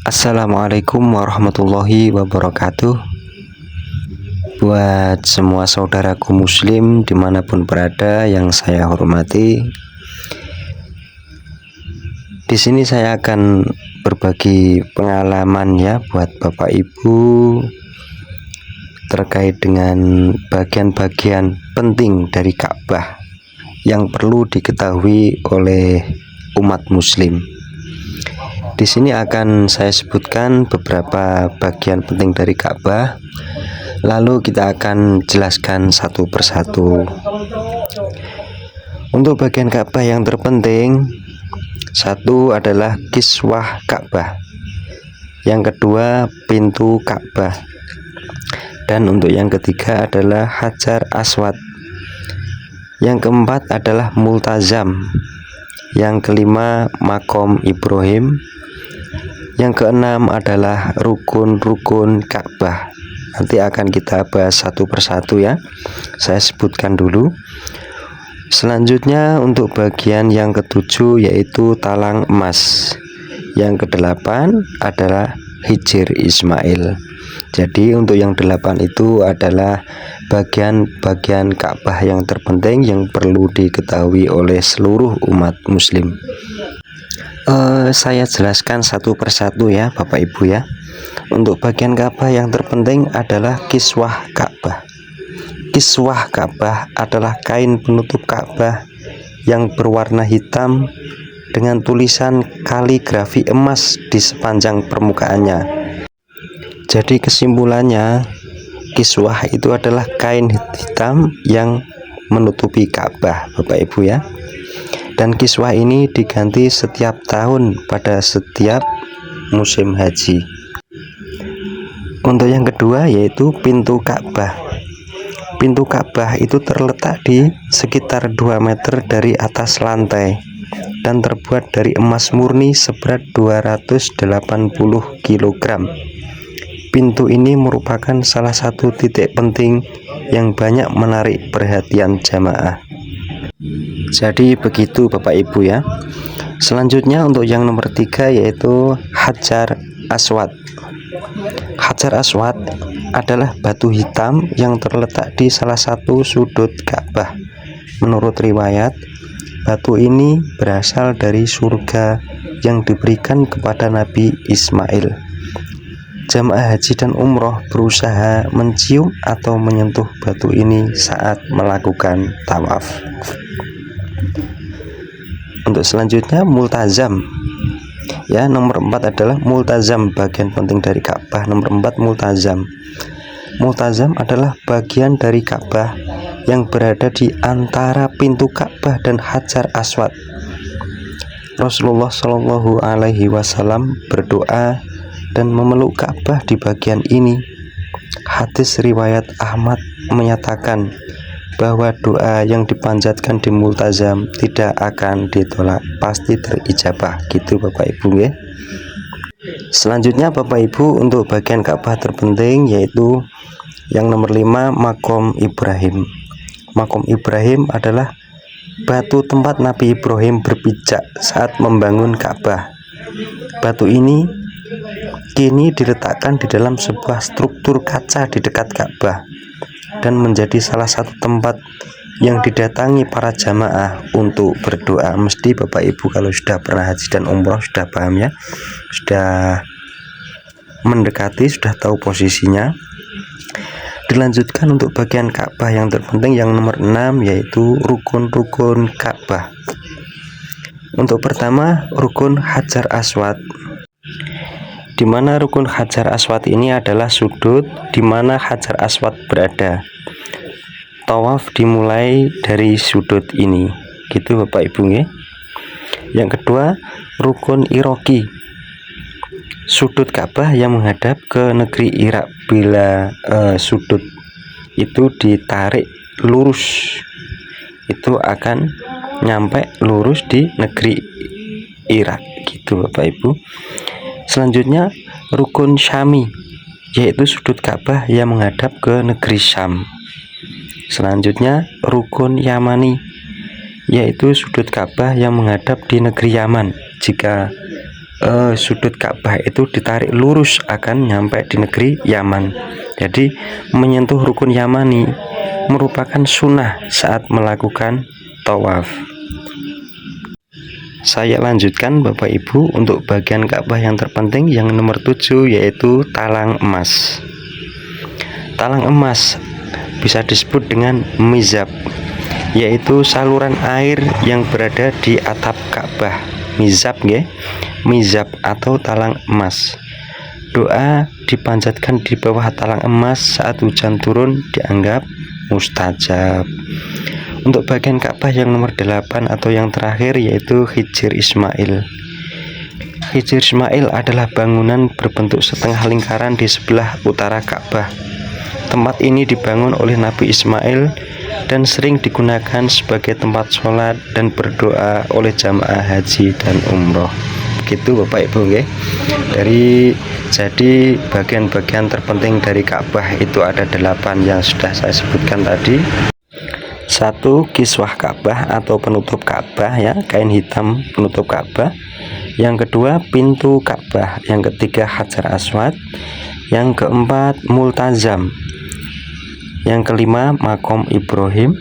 Assalamualaikum warahmatullahi wabarakatuh. Buat semua saudaraku muslim dimanapun berada yang saya hormati, di sini saya akan berbagi pengalaman ya buat Bapak Ibu terkait dengan bagian-bagian penting dari Ka'bah yang perlu diketahui oleh umat muslim. Di sini akan saya sebutkan beberapa bagian penting dari Ka'bah, lalu kita akan jelaskan satu persatu. Untuk bagian Ka'bah yang terpenting, satu adalah kiswah Ka'bah, yang kedua pintu Ka'bah, dan untuk yang ketiga adalah Hajar Aswad, yang keempat adalah Multazam, yang kelima Makom Ibrahim, yang keenam adalah rukun-rukun Ka'bah. Nanti akan kita bahas satu persatu ya. Saya sebutkan dulu. Selanjutnya untuk bagian yang ketujuh yaitu talang emas. Yang kedelapan adalah Hijr Ismail. Jadi untuk yang delapan itu adalah bagian-bagian Ka'bah yang terpenting yang perlu diketahui oleh seluruh umat muslim. Saya jelaskan satu persatu ya Bapak Ibu ya. Untuk bagian Ka'bah yang terpenting adalah kiswah Ka'bah. Kiswah Ka'bah adalah kain penutup Ka'bah yang berwarna hitam dengan tulisan kaligrafi emas di sepanjang permukaannya. Jadi kesimpulannya, kiswah itu adalah kain hitam yang menutupi Ka'bah Bapak Ibu ya. Dan kiswah ini diganti setiap tahun pada setiap musim haji. Untuk yang kedua yaitu pintu Ka'bah. Pintu Ka'bah itu terletak di sekitar 2 meter dari atas lantai dan terbuat dari emas murni seberat 280 kg. Pintu ini merupakan salah satu titik penting yang banyak menarik perhatian jamaah. Jadi begitu Bapak Ibu ya. Selanjutnya untuk yang nomor 3 yaitu Hajar Aswad. Hajar Aswad adalah batu hitam yang terletak di salah satu sudut Ka'bah. Menurut riwayat, batu ini berasal dari surga yang diberikan kepada Nabi Ismail. Jamaah haji dan umroh berusaha mencium atau menyentuh batu ini saat melakukan tawaf. Untuk selanjutnya Multazam ya, nomor 4 adalah Multazam, bagian penting dari Ka'bah. Nomor 4 Multazam. Multazam adalah bagian dari Ka'bah yang berada di antara pintu Ka'bah dan Hajar Aswad. Rasulullah Shallallahu Alaihi Wasallam berdoa dan memeluk Ka'bah di bagian ini. Hadis riwayat Ahmad menyatakan bahwa doa yang dipanjatkan di Multazam tidak akan ditolak, pasti terijabah. Gitu Bapak Ibu ya. Selanjutnya Bapak Ibu untuk bagian Ka'bah terpenting yaitu yang nomor 5 Makom Ibrahim. Makom Ibrahim adalah batu tempat Nabi Ibrahim berpijak saat membangun Ka'bah. Batu ini kini diletakkan di dalam sebuah struktur kaca di dekat Ka'bah dan menjadi salah satu tempat yang didatangi para jamaah untuk berdoa. Mesti Bapak Ibu kalau sudah pernah haji dan umroh sudah paham ya, sudah mendekati, sudah tahu posisinya. Dilanjutkan untuk bagian Ka'bah yang terpenting yang nomor 6 yaitu rukun-rukun Ka'bah. Untuk pertama rukun Hajar Aswad, di mana rukun Hajar Aswad ini adalah sudut di mana Hajar Aswad berada. Tawaf dimulai dari sudut ini. Gitu Bapak Ibu ya. Yang kedua, rukun Iraqi. Sudut Ka'bah yang menghadap ke negeri Irak. Bila sudut itu ditarik lurus, itu akan nyampe lurus di negeri Irak. Gitu Bapak Ibu. Selanjutnya rukun Syami, yaitu sudut Ka'bah yang menghadap ke negeri Syam. Selanjutnya rukun Yamani, yaitu sudut Ka'bah yang menghadap di negeri Yaman. Jika sudut Ka'bah itu ditarik lurus akan nyampe di negeri Yaman. Jadi menyentuh rukun Yamani merupakan sunnah saat melakukan tawaf. Saya lanjutkan Bapak Ibu untuk bagian Ka'bah yang terpenting yang nomor 7, yaitu talang emas. Talang emas bisa disebut dengan mizab, yaitu saluran air yang berada di atap Ka'bah. Mizab nggih, mizab atau talang emas. Doa dipanjatkan di bawah talang emas saat hujan turun dianggap mustajab. Untuk bagian Ka'bah yang nomor 8 atau yang terakhir, yaitu Hijr Ismail. Hijr Ismail adalah bangunan berbentuk setengah lingkaran di sebelah utara Ka'bah. Tempat ini dibangun oleh Nabi Ismail dan sering digunakan sebagai tempat sholat dan berdoa oleh jamaah haji dan umroh. Begitu Bapak Ibu nggih. Jadi bagian-bagian terpenting dari Ka'bah itu ada 8 yang sudah saya sebutkan tadi. 1. Kiswah Ka'bah atau penutup Ka'bah, ya, kain hitam penutup Ka'bah. Yang kedua, pintu Ka'bah. Yang ketiga, Hajar Aswad. Yang keempat, Multazam. Yang kelima, Makom Ibrahim.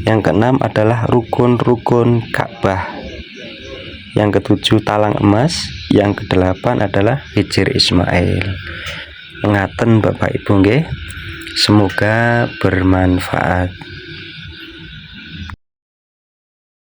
Yang keenam adalah rukun-rukun Ka'bah. Yang ketujuh, talang emas. Yang kedelapan adalah Hijr Ismail. Ngaten Bapak Ibu nggih. Semoga bermanfaat.